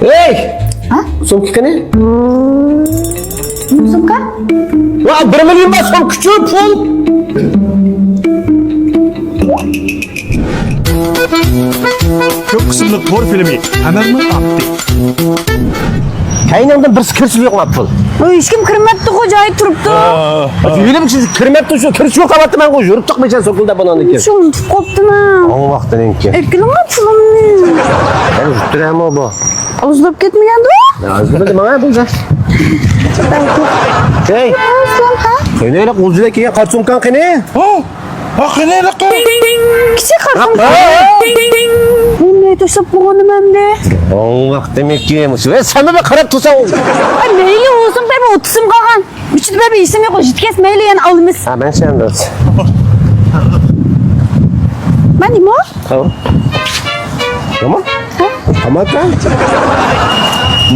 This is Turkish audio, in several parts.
Ey! Ha? Sumka kene? Sumka? Va 1 milyon bas so'm küçük pul. Çok kısımlı tor filmi Hemen mi attı? Kaynamdan bir kirsi yok mu pul? Hiç kim kırmattı hocayı turuptu. Yüyle bir şey kirmep şu kirsi yok kapattı ben koyuyorum. Tıkmayacağım sokulda bana onu ki. Şu unutup koptum ha. O vakti nenki. Erkelim mi pulum ne? Ben jutturam o bu. Alızdırıp gitmeyendi o? Ya azgın bana bu da. Hey! Aslan ha? Kene kulcudaki ki kaç sumkan kene? Bak ne laka? Küçük kartım. Bu ne taşıp boğanım hem de. O vakti demek ki ve sen mi karak tutsan? Ay meyli olsun be 30'um kalkan. Üçüdü be bir isim yok o jitkes meyli yani alımız. Ha ben sen de. Ben değil mi o? Tamam. Tamam. Tamam kan.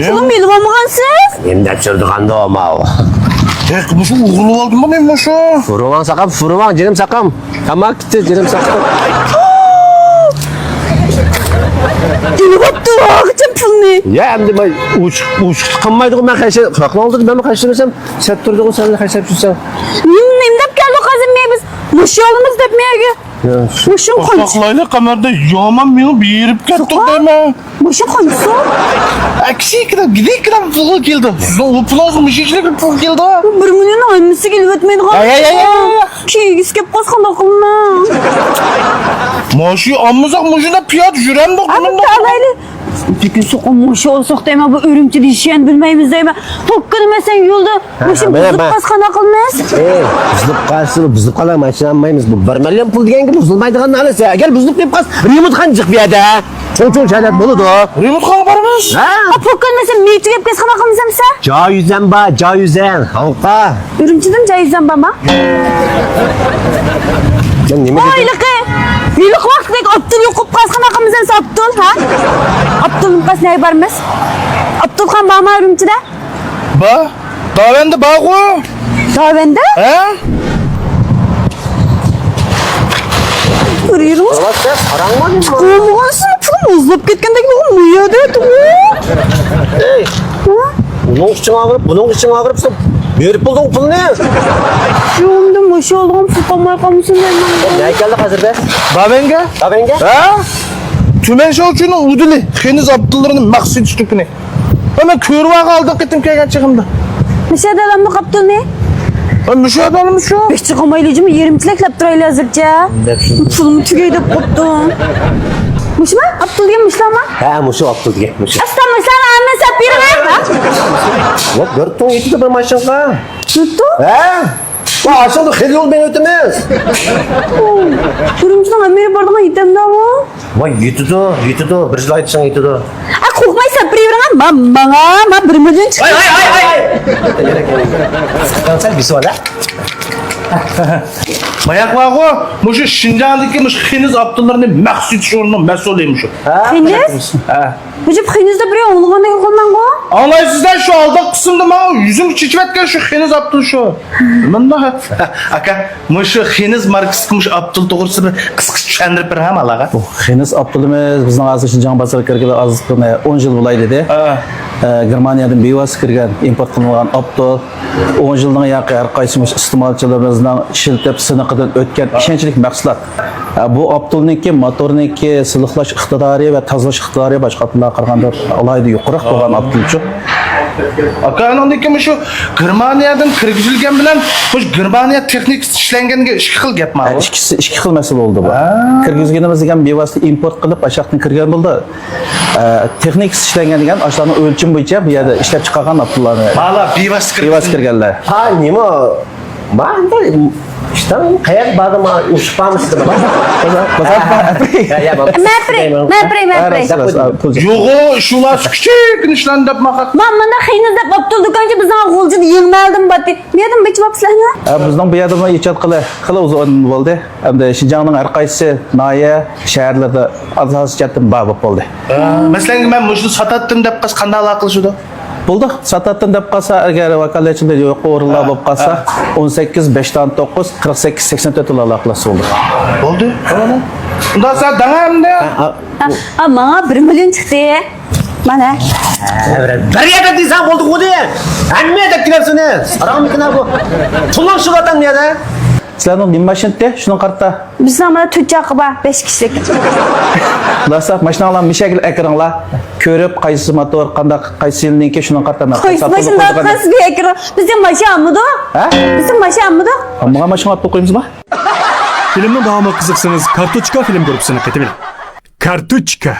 Pulum benim olmagan siz. Hem çördük anda ama o. Tek bu şu uğurlu aldın mı benim şu? Furuvan sakam, furuvan canım sakam. Tamam gitti canım sakam. Deli koptu akıcım pul ne? Ya hem de ben uç kanmaydı ben kaçır. Sakın oldu ben mi kaçırırsam sen durdun sen de kaçırıp tutsan. Nemdep geldi kazınmaya biz. Muş yolumuz depmeye gel. Muşun konusu. Saklayla kamerada yaman beni bir yerip gittik değil mi? Muşun konusu. Aksi kadar gidek kadar pul geldi. O pul olsun bir şeyle bir pul geldi. 1 milyon almışsı gelip etmedi. Ay. Ki iskep kaskan akılına. Maaşı almasak maaşına piyat jüren bak. Abi alaylı. Bir gün sokun muşu olsak deme bu örümcü dişiyen bilmeyimiz deme. Tokkunu mesela yolda muşun buzlup kaskan akılmaz. Buzlup kalamayız anmayız bu. 1 milyon pul diyen gibi buzulmaydıgan nalesi. Gel buzlup deyip kas. Remote kancık bir yerde. Çok şeyler bolu da. Remote kan varmış. Ha? Tokkunu mesela meytü yap kaskan akılmaz mı? Ca yüzen ba, ca yüzen. Halka. Örümcüden cayizden baba. Sen ne mi Ay dedin? laki. Yıllık vakti Abdül yokup kaskan akılmaz ense Abdül ha? Abdül'ün kas ne varmaz? Abdül kan bağma örümcüde. Ba. Daha ben de bak o. Daha bende. He? Görüyorum. Bak sen paran var mı? Kovmuğansın pulum uzlap ketkendeki bu muyada Hey. Bunun için ağırıp sen verip buldun pul ne? Şuumda maşı olduğum fukamaya kalmışsın Ne geldi hazır be? Daha ben gel. Da ben gel. Ha? Tümen şovçunun udili. Heniz Abdullah'ın maksud stükünü. Hemen körüva kaldık gittim kelgen çıkımda. Mişe dalamlı kaptın ne? Ben müşahede almış şu. Beş çıkamaylıcımı yerim çileklep durayla hazırca. Pulumu tügeydip koptum. Mış mı? Abdül yemiş lan mı? Ha muşu attı diye muşu. Aslan mesela anne sapiri ver. Yok gördün yeti de bir maşınla. Tuttu. Ha? Bu aşağıda heli yol beni ötemez. Durumcudan amiri bardama yitem da mı? Vay yeti de. Bir şey aytsan yeti de. Ha korkmay sapiri ver lan. Bana 1 milyon çıktı. Hay. Sen bir sola. Mayak var o. Muşu Şincan'daki muş Heniz Abdullah'ın maksud şuurunun mesulüymüş o. Heniz? Ha. Hocam henizde bir oğluğuna yakından ko. Anlaysızlar şu aldık kısımda ma yüzüm çiçivetken şu Heniz Abdul şu. Ben daha. Aka muşu Heniz marksızmış Abdul doğrusu bir kıskı çendirip bir hem alağa. Heniz Abdülümüz bizden azı Şinjan basarı kirgili azlıqını 10 yıl bulay dedi. Germaniyadan bevası kirgen import kılıngan Abdul 10 yıldan yakı her qaysymış istimalçılarımızdan şiltep sınıqıdan ötken işençilik mahsulat. Bu Abdul'niki motorniki sılıqlaş iqtidari ve tazlaş iqtidari başka atlığa qaraganda alaydı yuquraq bolgan Abdulçu. Aka anandaki muşu Germaniyadan kirgizilgen bilen muş Germaniya texnik işlengenge iş kıl gap ma. İki xil mesele oldu bu. Kirgizgenimiz degan bevasita import qilib aşaqdan kirgan bo'ldi. Texnik ishlangan degan aşağıdan ölçüm bo'yicha bu yerda ishlab chiqargan Abdullarni. Valla bivas Bevas kirganlar. Ha nima? Ben de işte kayak bağıma uçpamıştım. Mepri. Yoğu şular küçük işlen dep makak. Mamanda henizde Abdül dükançı bizden golcı yığmeldim batı. Niyedim beç vapslarına? Bizning bu yerda ichat qila uzun bo'ldi. Hamda Şinjanning har qaysi nahiya shaharlarda asos jatdim bab bo'ldi. Mesela ben muşlu satattım dep qas qanday aloqa qilishdi? Bo'ldi. Satatdan deb qolsa, agar vakolatchilar yo'q o'rinlar bo'lib qolsa, 18 5dan 9 48 84 aloqasi bo'ldi. Oldu. Ondan sonra danamda. Ama 1 milyon çıktı. Mana. Bir yerde değilsen bulduk o diye. Emmeye de girersin he. Saramıkına bu. Tullan şu vatan ya da. Sizlarning nima mashinada? Shuni qarta. Bizning mana 4 chaqi 5 kishilik. Xulosa mashinalarni mishakil ekranlar ko'rib, qaysi motor, qanday qaysi yilniki shuni qartaman. Qaysi mashina qaysi bir ekran? Bizning mashinamidi? Ha? Bizning mashinamidi? Bunga mashina olib qo'ymizmi? Filmning davomi qiziqsangiz Kartochka film guruhini ketavering. Kartochka